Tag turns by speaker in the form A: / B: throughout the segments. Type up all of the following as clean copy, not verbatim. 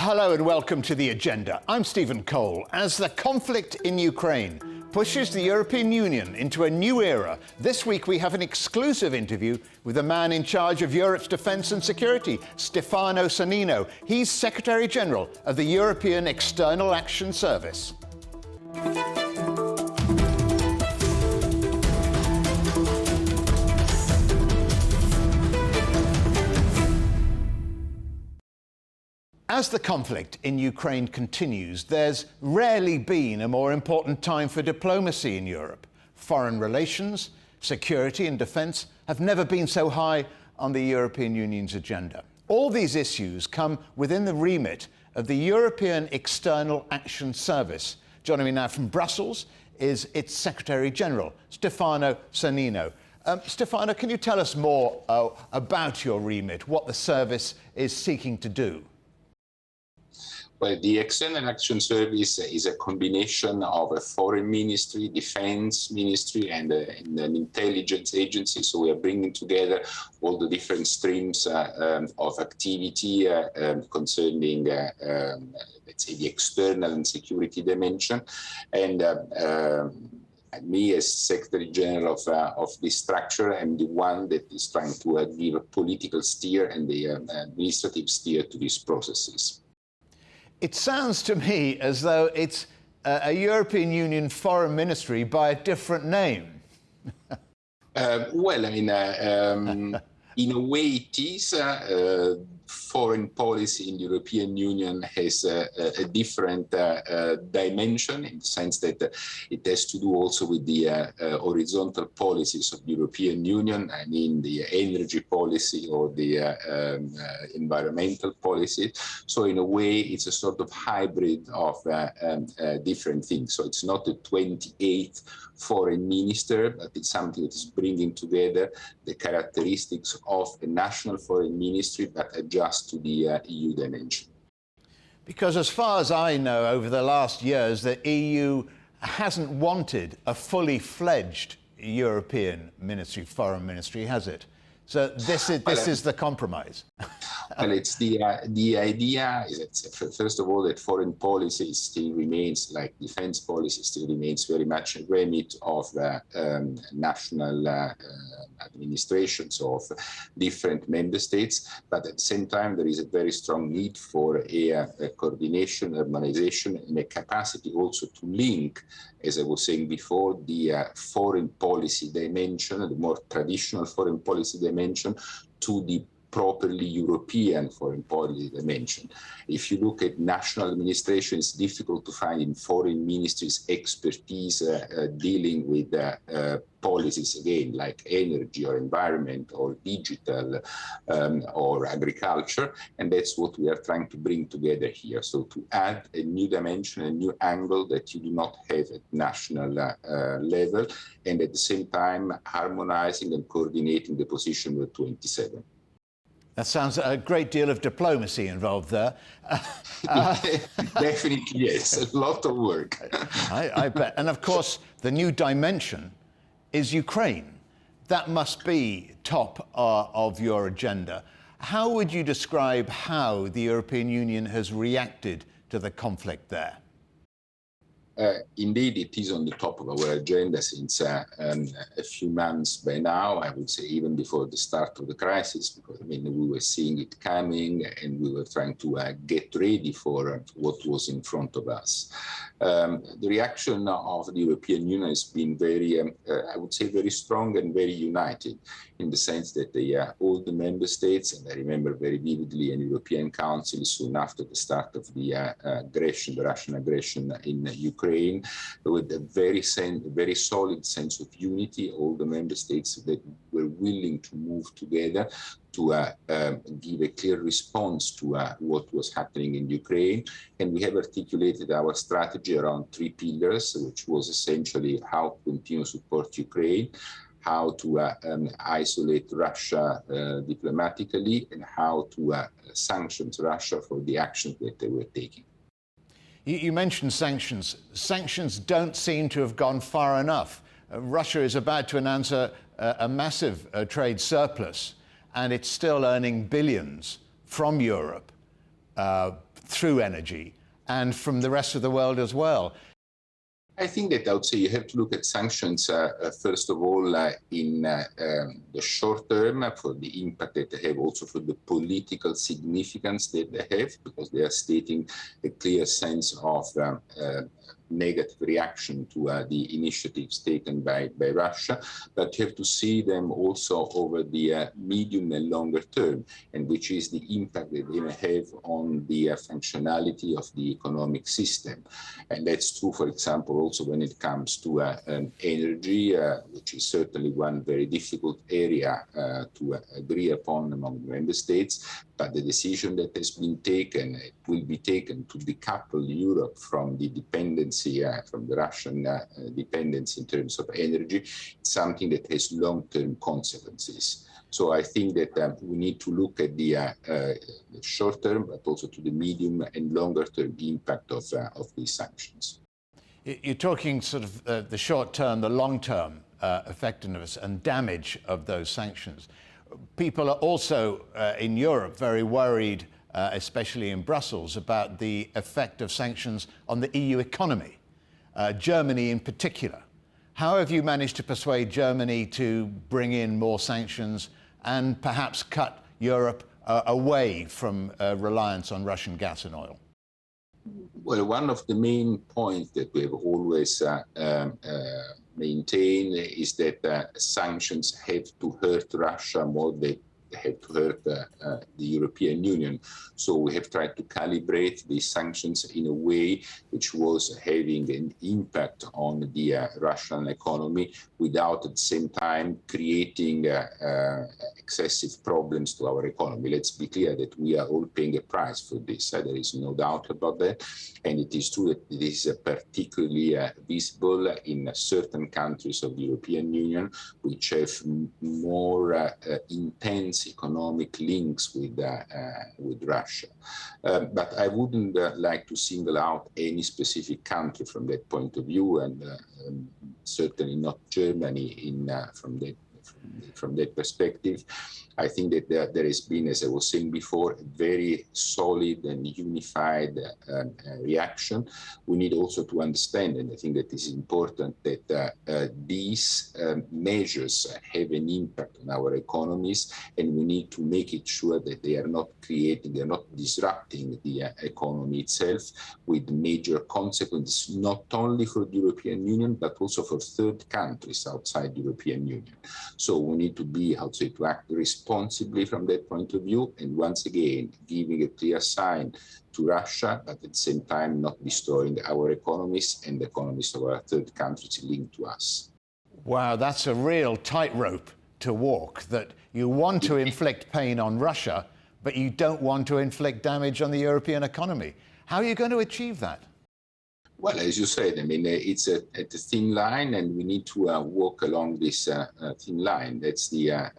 A: Hello and welcome to The Agenda. I'm Stephen Cole. As the conflict in Ukraine pushes the European Union into a new era, this week we have an exclusive interview with the man in charge of Europe's defence and security, Stefano Sannino. He's Secretary General of the European External Action Service. As the conflict in Ukraine continues, there's rarely been a more important time for diplomacy in Europe. Foreign relations, security and defence have never been so high on the European Union's agenda. All these issues come within the remit of the European External Action Service. Joining me now from Brussels is its Secretary General, Stefano Sannino. Stefano, can you tell us more about your remit, what the service is seeking to do?
B: Well, the External Action Service is a combination of a foreign ministry, defense ministry, and an intelligence agency. So we are bringing together all the different streams of activity concerning, let's say, the external and security dimension. And me, as Secretary General of this structure, am the one that is trying to give a political steer and the administrative steer to these processes.
A: It sounds to me as though it's a European Union foreign ministry by a different name.
B: Well, I mean, in a way it is. Foreign policy in the European Union has a different dimension, in the sense that it has to do also with the horizontal policies of the European Union. I mean, the energy policy or the environmental policy. So in a way, it's a sort of hybrid of different things. So it's not a 28th foreign minister, but it's something that is bringing together the characteristics of a national foreign ministry, but adjust to the EU dimension.
A: Because as far as I know, over the last years, the EU hasn't wanted a fully fledged European ministry, foreign ministry, has it? So this is the compromise.
B: Well, it's the idea is that, first of all, that foreign policy still remains, like defense policy, still remains very much a remit of national administrations of different member states. But at the same time, there is a very strong need for a coordination, harmonization, and a capacity also to link, as I was saying before, the foreign policy dimension, the more traditional foreign policy dimension, to the properly European foreign policy dimension. If you look at national administration, it's difficult to find in foreign ministries expertise dealing with policies, again, like energy or environment or digital or agriculture. And that's what we are trying to bring together here. So to add a new dimension, a new angle that you do not have at national level, and at the same time harmonizing and coordinating the position with 27.
A: That sounds a great deal of diplomacy involved there.
B: Definitely, yes. A lot of work.
A: I bet. And of course, the new dimension is Ukraine. That must be top of your agenda. How would you describe how the European Union has reacted to the conflict there?
B: Indeed, it is on the top of our agenda since a few months by now, I would say even before the start of the crisis, because I mean, we were seeing it coming and we were trying to get ready for what was in front of us. The reaction of the European Union has been very, I would say, very strong and very united, in the sense that all the member states, and I remember very vividly an European Council soon after the start of the aggression, the Russian aggression in Ukraine, with a very solid sense of unity, all the member states that were willing to move together to give a clear response to what was happening in Ukraine. And we have articulated our strategy around 3 pillars, which was essentially how to continue to support Ukraine, how to isolate Russia diplomatically, and how to sanction Russia for the actions that they were taking.
A: You mentioned sanctions. Sanctions don't seem to have gone far enough. Russia is about to announce a massive trade surplus, and it's still earning billions from Europe through energy and from the rest of the world as well?
B: I think that I would say you have to look at sanctions, first of all, in the short term for the impact that they have, also for the political significance that they have, because they are stating a clear sense of negative reaction to the initiatives taken by Russia, but you have to see them also over the medium and longer term, and which is the impact that they may have on the functionality of the economic system. And that's true, for example, also when it comes to energy, which is certainly one very difficult area to agree upon among member states. But the decision that has been taken, it will be taken to decouple Europe from the dependency, from the Russian dependency in terms of energy, it's something that has long-term consequences. So I think that we need to look at the short term, but also to the medium and longer term impact of these sanctions.
A: You're talking sort of the short term, the long term effectiveness and damage of those sanctions. People are also in Europe very worried, especially in Brussels, about the effect of sanctions on the EU economy, Germany in particular. How have you managed to persuade Germany to bring in more sanctions and perhaps cut Europe away from reliance on Russian gas and oil?
B: Well, one of the main points that we have always maintained is that sanctions have to hurt Russia more than they have to hurt the European Union. So we have tried to calibrate these sanctions in a way which was having an impact on the Russian economy without at the same time creating excessive problems to our economy. Let's be clear that we are all paying a price for this. There is no doubt about that. And it is true that it is particularly visible in certain countries of the European Union, which have more intense economic links with Russia. But I wouldn't like to single out any specific country from that point of view, and certainly not Germany from that perspective. I think that there has been, as I was saying before, a very solid and unified reaction. We need also to understand, and I think that is important, that these measures have an impact on our economies, and we need to make it sure that they are not disrupting the economy itself with major consequences, not only for the European Union, but also for third countries outside the European Union. So we need to be, to act responsibly from that point of view, and once again, giving a clear sign to Russia, but at the same time not destroying our economies and the economies of our third countries linked to us.
A: Wow, that's a real tightrope to walk, that you want to inflict pain on Russia, but you don't want to inflict damage on the European economy. How are you going to achieve that?
B: Well, as you said, I mean, it's a thin line, and we need to walk along this thin line. That's the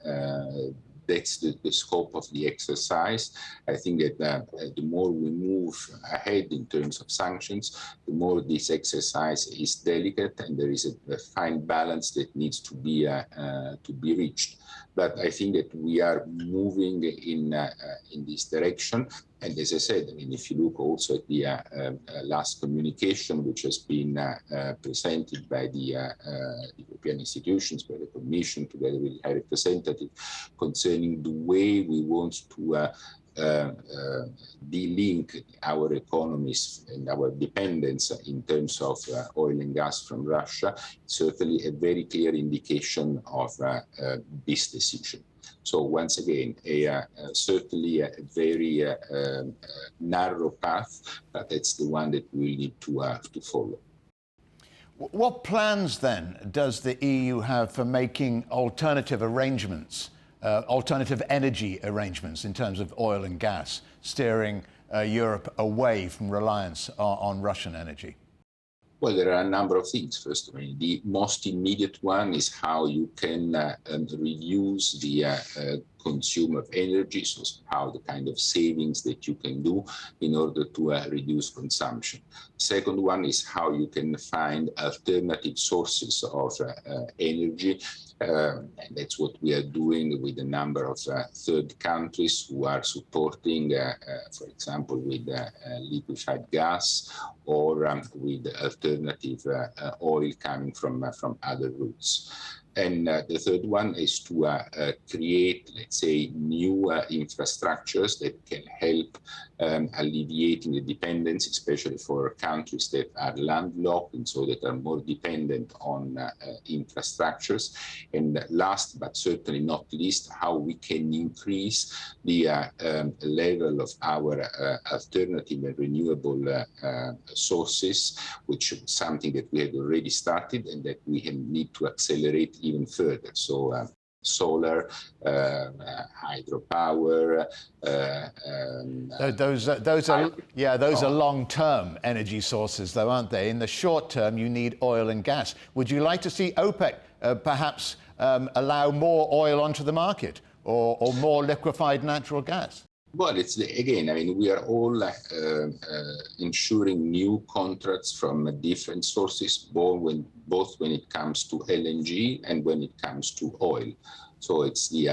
B: scope of the exercise. I think that the more we move ahead in terms of sanctions, the more this exercise is delicate, and there is a fine balance that needs to be reached. But I think that we are moving in this direction. And as I said, I mean, if you look also at the last communication, which has been presented by the European institutions, by the Commission, together with the High Representative, concerning the way we want to de-link our economies and our dependence in terms of oil and gas from Russia, certainly a very clear indication of this decision. So once again, certainly a very narrow path, but it's the one that we need to follow.
A: What plans then does the EU have for making alternative arrangements, alternative energy arrangements in terms of oil and gas, steering Europe away from reliance on Russian energy?
B: Well, there are a number of things. First, I mean, the most immediate one is how you can reduce the consume of energy, so how the kind of savings that you can do in order to reduce consumption. Second one is how you can find alternative sources of energy. And that's what we are doing with a number of third countries who are supporting, for example, with liquefied gas or with alternative oil coming from other routes. And the third one is to create, let's say, new infrastructures that can help alleviating the dependence, especially for countries that are landlocked and so that are more dependent on infrastructures. And last, but certainly not least, how we can increase the level of our alternative and renewable sources, which is something that we have already started and that we need to accelerate even further. So solar, hydropower.
A: Those are long-term energy sources, though, aren't they? In the short term, you need oil and gas. Would you like to see OPEC perhaps allow more oil onto the market or more liquefied natural gas?
B: Well, it's again, I mean, we are all ensuring new contracts from different sources, both when it comes to LNG and when it comes to oil. So it's the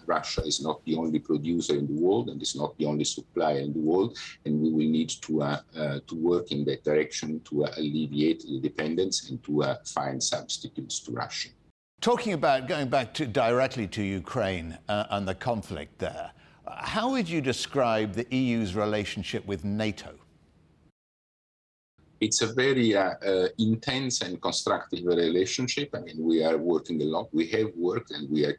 B: Russia is not the only producer in the world and is not the only supplier in the world, and we will need to work in that direction to alleviate the dependence and to find substitutes to Russia.
A: Talking about going back directly to Ukraine and the conflict there. How would you describe the EU's relationship with Nato?
B: It's a very intense and constructive relationship. I mean, we are working a lot. We have worked and we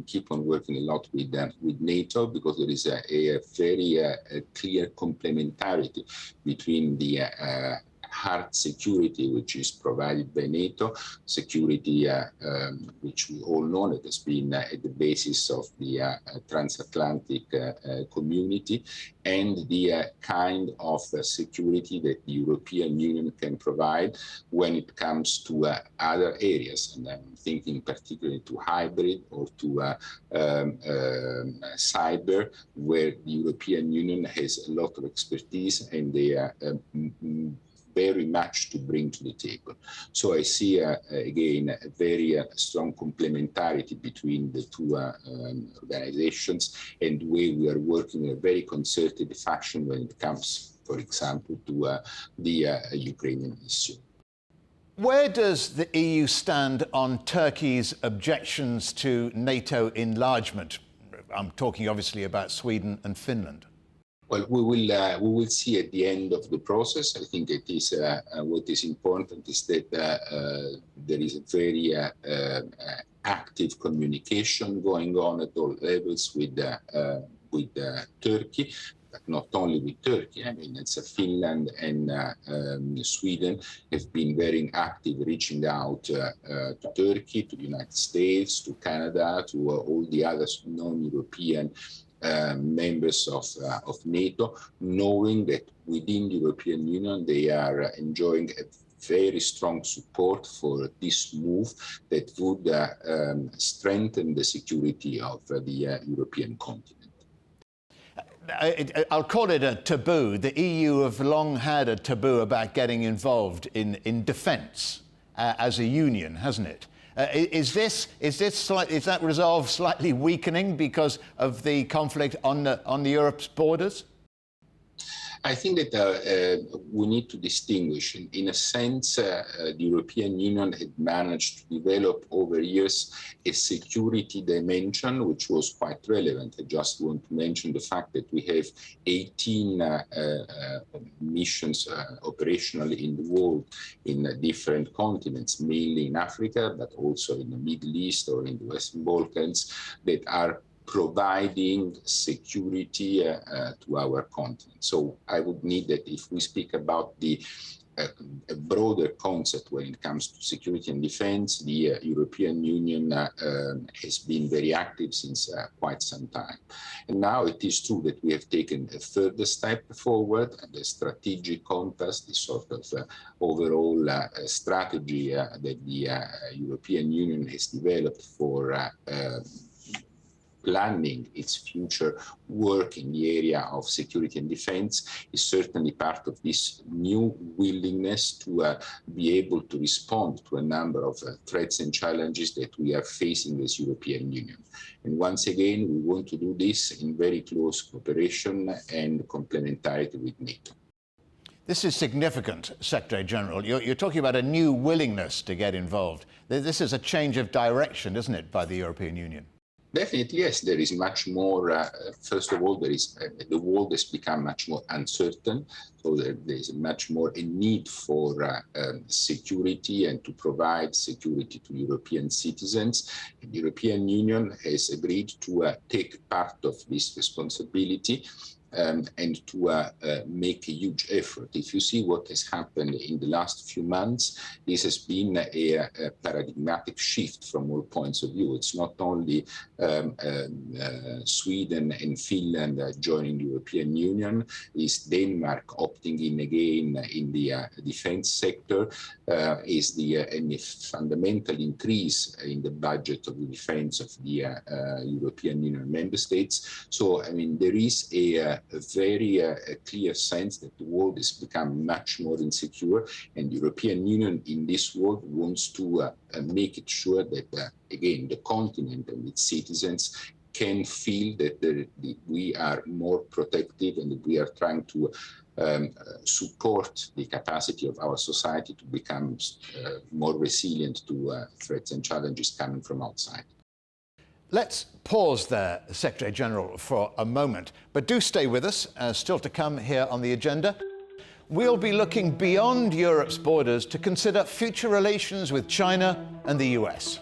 B: keep on working a lot with NATO because there is a very clear complementarity between the hard security, which is provided by NATO, security which we all know that has been at the basis of the transatlantic community, and the kind of security that the European Union can provide when it comes to other areas. And I'm thinking particularly to hybrid or to cyber, where the European Union has a lot of expertise and they are very much to bring to the table. So I see, again, a very strong complementarity between the two organizations and the way we are working in a very concerted fashion when it comes, for example, to the Ukrainian issue.
A: Where does the EU stand on Turkey's objections to NATO enlargement? I'm talking obviously about Sweden and Finland.
B: Well, we will see at the end of the process. I think it is what is important is that there is a very active communication going on at all levels with Turkey, but not only with Turkey. I mean, it's Finland and Sweden have been very active, reaching out to Turkey, to the United States, to Canada, to all the other non-European members of NATO, knowing that within the European Union they are enjoying a very strong support for this move that would strengthen the security of the European continent.
A: I'll call it a taboo. The EU have long had a taboo about getting involved in defence as a union, hasn't it? Is that resolve slightly weakening because of the conflict on Europe's borders?
B: I think that we need to distinguish. In a sense, the European Union had managed to develop over years a security dimension, which was quite relevant. I just want to mention the fact that we have 18 missions operationally in the world in different continents, mainly in Africa, but also in the Middle East or in the Western Balkans, that are providing security to our continent. So I would need that if we speak about the a broader concept when it comes to security and defense, the European Union has been very active since quite some time. And now it is true that we have taken a further step forward, and the strategic compass, the sort of overall strategy that the European Union has developed for planning its future work in the area of security and defense is certainly part of this new willingness to be able to respond to a number of threats and challenges that we are facing as European Union. And once again, we want to do this in very close cooperation and complementarity with NATO.
A: This is significant, Secretary General. You're talking about a new willingness to get involved. This is a change of direction, isn't it, by the European Union?
B: Definitely, yes. There is much more. First of all, there is the world has become much more uncertain, so there is much more a need for security and to provide security to European citizens. The European Union has agreed to take part of this responsibility. And to make a huge effort. If you see what has happened in the last few months, this has been a paradigmatic shift from all points of view. It's not only Sweden and Finland joining the European Union, it's Denmark opting in again in the defense sector, is a fundamental increase in the budget of the defense of the European Union member states. So, I mean, there is a very clear sense that the world has become much more insecure, and the European Union in this world wants to make it sure that, again, the continent and its citizens can feel that we are more protective and that we are trying to support the capacity of our society to become more resilient to threats and challenges coming from outside.
A: Let's pause there, Secretary General, for a moment. But do stay with us, still to come here on the agenda. We'll be looking beyond Europe's borders to consider future relations with China and the US.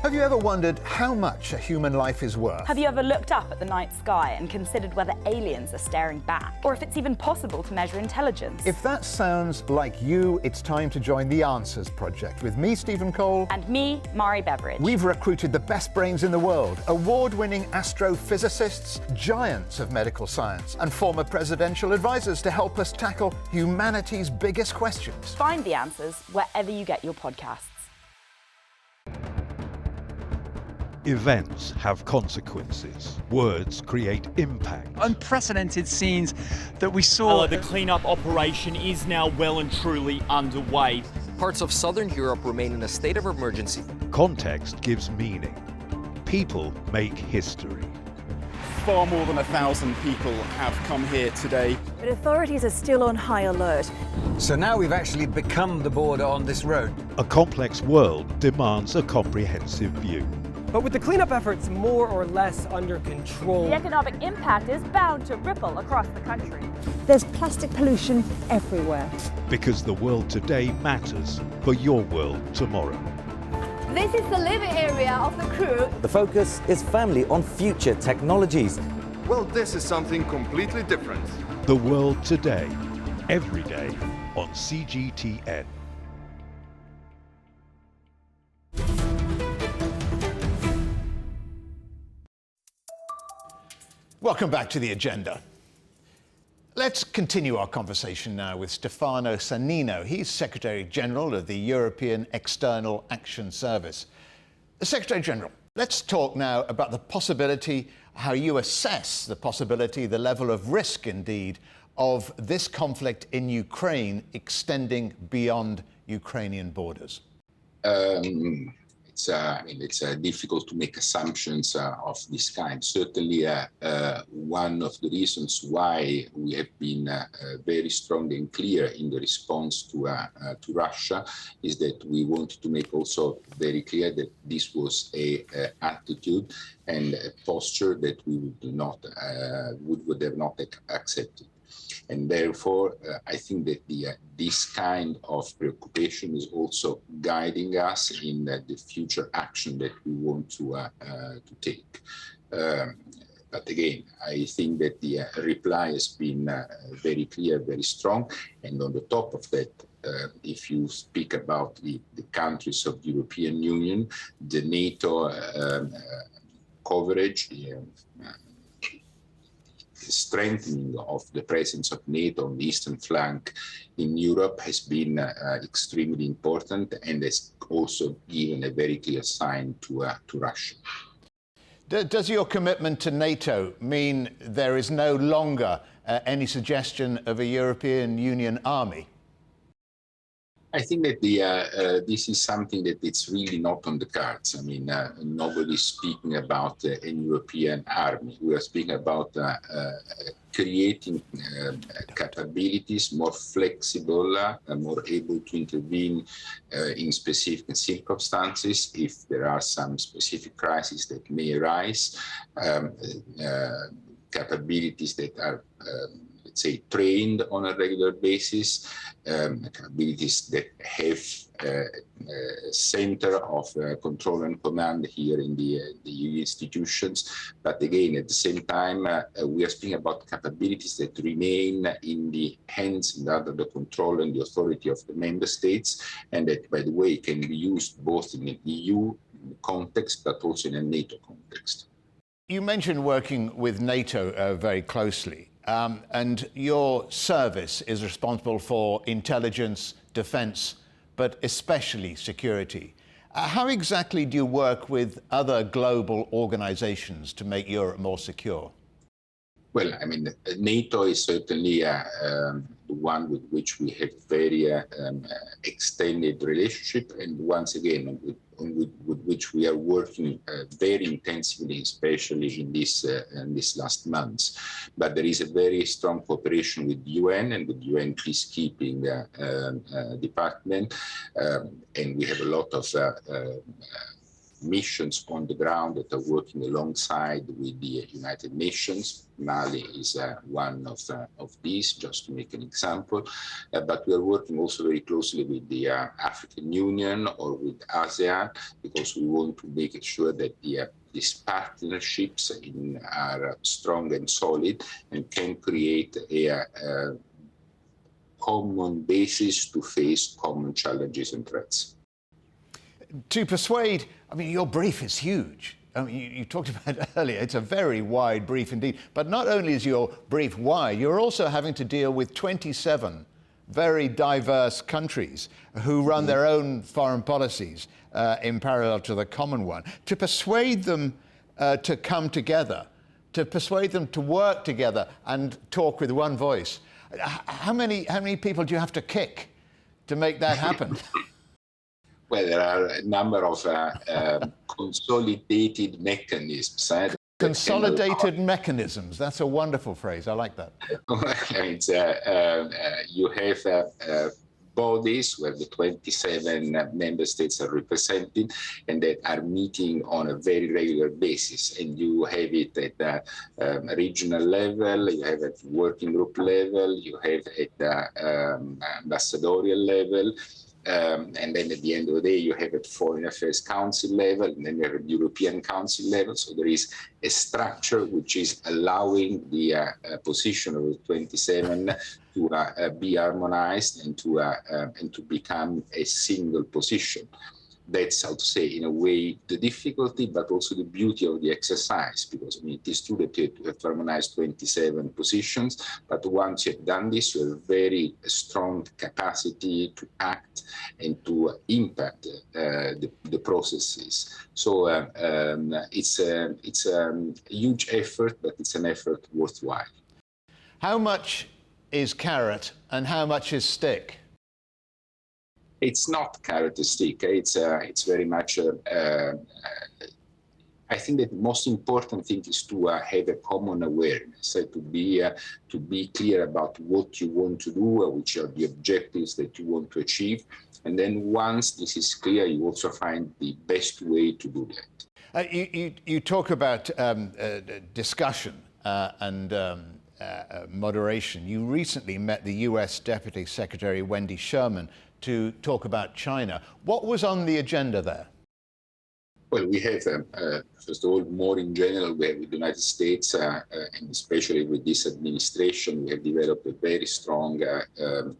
A: Have you ever wondered how much a human life is worth?
C: Have you ever looked up at the night sky and considered whether aliens are staring back? Or if it's even possible to measure intelligence?
A: If that sounds like you, it's time to join the Answers Project with me, Stephen Cole.
C: And me, Mari Beveridge.
A: We've recruited the best brains in the world, award-winning astrophysicists, giants of medical science, and former presidential advisors to help us tackle humanity's biggest questions.
C: Find the answers wherever you get your podcasts.
D: Events have consequences. Words create impact.
E: Unprecedented scenes that we saw.
F: The cleanup operation is now well and truly underway.
G: Parts of southern Europe remain in a state of emergency.
D: Context gives meaning. People make history.
H: Far more than 1,000 people have come here today.
I: But authorities are still on high alert.
J: So now we've actually become the border on this road.
D: A complex world demands a comprehensive view.
K: But with the cleanup efforts more or less under control,
C: the economic impact is bound to ripple across the country.
I: There's plastic pollution everywhere.
D: Because the world today matters for your world tomorrow.
L: This is the living area of the crew.
M: The focus is firmly on future technologies.
N: Well, this is something completely different.
D: The world today, every day on CGTN.
A: Welcome back to the agenda. Let's continue our conversation now with Stefano Sannino. He's Secretary General of the European External Action Service. Secretary General, let's talk now about the possibility, how you assess the possibility, the level of risk indeed, of this conflict in Ukraine extending beyond Ukrainian borders.
B: It's difficult to make assumptions of this kind. Certainly, one of the reasons why we have been very strong and clear in the response to Russia is that we wanted to make also very clear that this was a attitude and a posture that we would have not accepted. And therefore, I think that this kind of preoccupation is also guiding us in the future action that we want to take. But again, I think that the reply has been very clear, very strong. And on the top of that, if you speak about the countries of the European Union, the NATO coverage, the strengthening of the presence of NATO on the eastern flank in Europe has been extremely important and has also given a very clear sign to Russia.
A: Does your commitment to NATO mean there is no longer any suggestion of a European Union army?
B: I think that this is something that it's really not on the cards. I mean, nobody's speaking about a European army. We are speaking about creating capabilities more flexible, more able to intervene in specific circumstances if there are some specific crises that may arise, capabilities that are let's say, trained on a regular basis, capabilities that have a center of control and command here in the EU institutions. But again, at the same time, we are speaking about capabilities that remain in the hands and under the control and the authority of the member states, and that, by the way, can be used both in an EU context, but also in a NATO context.
A: You mentioned working with NATO very closely. And your service is responsible for intelligence, defence, but especially security. How exactly do you work with other global organisations to make Europe more secure?
B: Well, I mean, NATO is certainly the one with which we have very extended relationship, and once again, with which we are working very intensively, especially in this last months. But there is a very strong cooperation with the UN and with the UN peacekeeping department, and we have a lot of missions on the ground that are working alongside with the United Nations. Mali is one of these, just to make an example. But we are working also very closely with the African Union or with ASEAN, because we want to make sure that these partnerships are strong and solid and can create a common basis to face common challenges and threats.
A: To persuade, I mean, your brief is huge. I mean, you talked about it earlier, it's a very wide brief indeed. But not only is your brief wide, you're also having to deal with 27 very diverse countries who run their own foreign policies in parallel to the common one. To persuade them to come together, to persuade them to work together and talk with one voice, how many people do you have to kick to make that happen?
B: Well, there are a number of consolidated mechanisms.
A: Consolidated mechanisms. That's a wonderful phrase. I like that.
B: You have bodies where the 27 member states are represented and that are meeting on a very regular basis. And you have it at the regional level, you have at working group level, you have at the ambassadorial level. And then at the end of the day, you have at Foreign Affairs Council level, and then you have at European Council level. So there is a structure which is allowing the position of the 27 to be harmonized and to become a single position. That's, how to say, in a way, the difficulty, but also the beauty of the exercise, because I mean, it is true that you have to harmonize 27 positions, but once you have done this, you have a very strong capacity to act and to impact the processes. So it's a huge effort, but it's an effort worthwhile.
A: How much is carrot and how much is stick?
B: It's not carrot and stick. It's very much. I think that the most important thing is to have a common awareness, to be clear about what you want to do, which are the objectives that you want to achieve, and then once this is clear, you also find the best way to do that.
A: You talk about discussion and moderation. You recently met the US Deputy Secretary Wendy Sherman to talk about China. What was on the agenda there?
B: Well, we have, first of all, more in general, we have with the United States, and especially with this administration, we have developed a very strong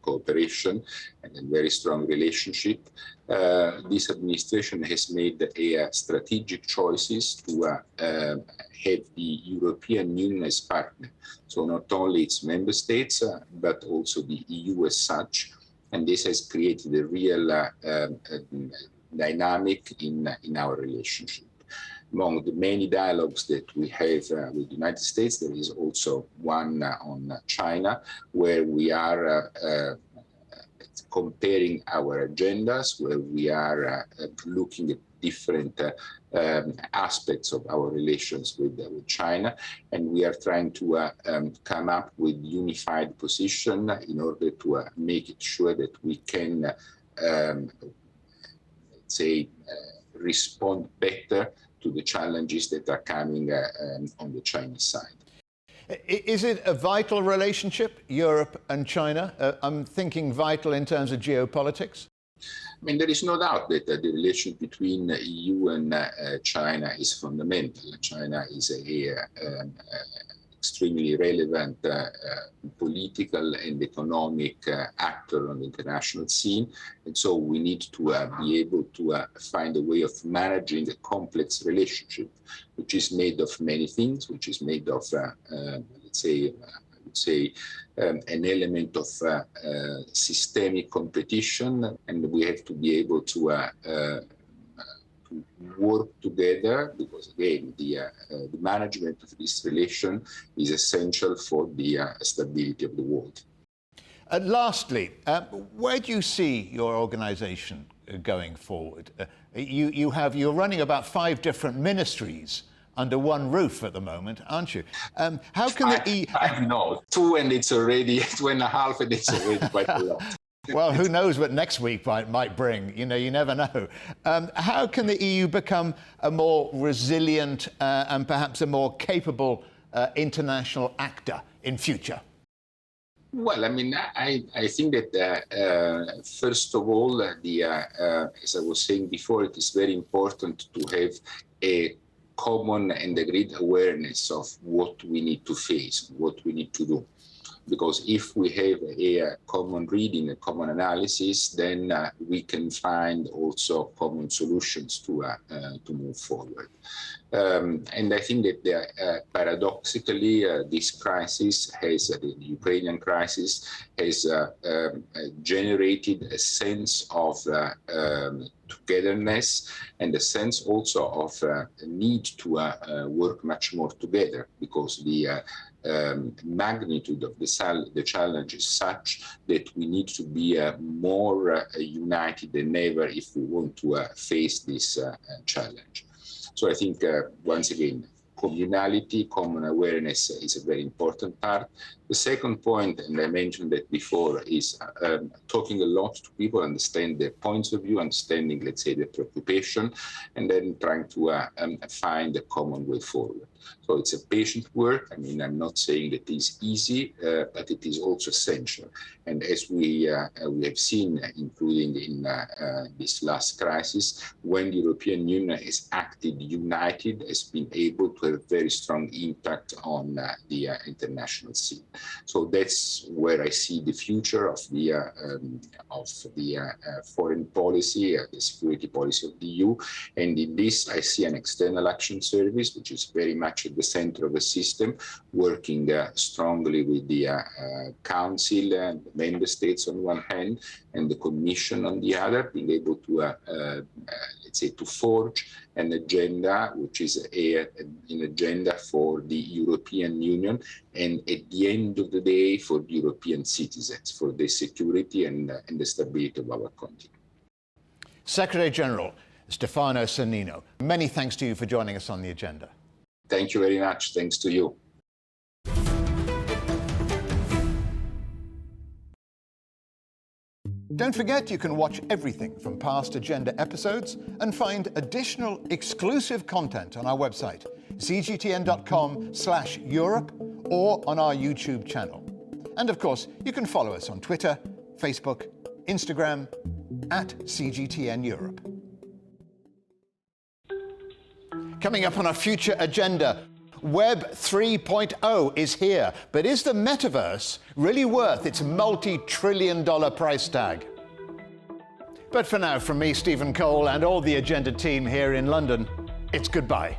B: cooperation and a very strong relationship. This administration has made strategic choices to have the European Union as partner. So not only its member states, but also the EU as such. And this has created a real dynamic in our relationship. Among the many dialogues that we have with the United States, there is also one on China, where we are comparing our agendas, where we are looking at different aspects of our relations with China, and we are trying to come up with unified position in order to make it sure that we can respond better to the challenges that are coming on the Chinese side.
A: Is it a vital relationship, Europe and China? I'm thinking vital in terms of geopolitics.
B: I mean, there is no doubt that the relation between the EU and China is fundamental. China is an extremely relevant political and economic actor on the international scene. And so we need to be able to find a way of managing a complex relationship, which is made of many things, which is made of, an element of systemic competition, and we have to be able to work together, because again, the management of this relation is essential for the stability of the world.
A: Lastly, where do you see your organization going forward? You're running about 5 different ministries under one roof at the moment, aren't you? How can the EU...
B: No, 2 and it's already 2.5, and it's already quite a lot.
A: Well, who knows what next week might bring? You know, you never know. How can the EU become a more resilient and perhaps a more capable international actor in future?
B: Well, I mean, I think that first of all, as I was saying before, it is very important to have a common and agreed awareness of what we need to face, what we need to do. Because if we have a common reading, a common analysis, then we can find also common solutions to move forward. And I think that paradoxically, this crisis the Ukrainian crisis has generated a sense of togetherness and a sense also of need to work much more together, because the magnitude of the challenge is such that we need to be more united than ever if we want to face this challenge. So I think, once again, communality, common awareness is a very important part. The second point, and I mentioned that before, is talking a lot to people, understand their points of view, understanding, let's say, their preoccupation, and then trying to find a common way forward. So it's a patient work. I mean, I'm not saying that it's easy, but it is also essential. And as we have seen, including in this last crisis, when the European Union has acted united, has been able to have a very strong impact on the international scene. So that's where I see the future of the foreign policy, the security policy of the EU. And in this, I see an external action service, which is very much at the center of the system, working strongly with the Council and the Member States on one hand, and the Commission on the other, being able to, let's say, to forge an agenda, which is an agenda for the European Union, and at the end of the day, for the European citizens, for the security and the stability of our continent.
A: Secretary General Stefano Sannino, many thanks to you for joining us on the agenda.
B: Thank you very much. Thanks to you.
A: Don't forget you can watch everything from past Agenda episodes and find additional exclusive content on our website, cgtn.com/Europe, or on our YouTube channel. And of course, you can follow us on Twitter, Facebook, Instagram, @CGTN Europe. Coming up on our future agenda, Web 3.0 is here, but is the metaverse really worth its multi-trillion-dollar price tag? But for now, from me, Stephen Cole, and all the Agenda team here in London, it's goodbye.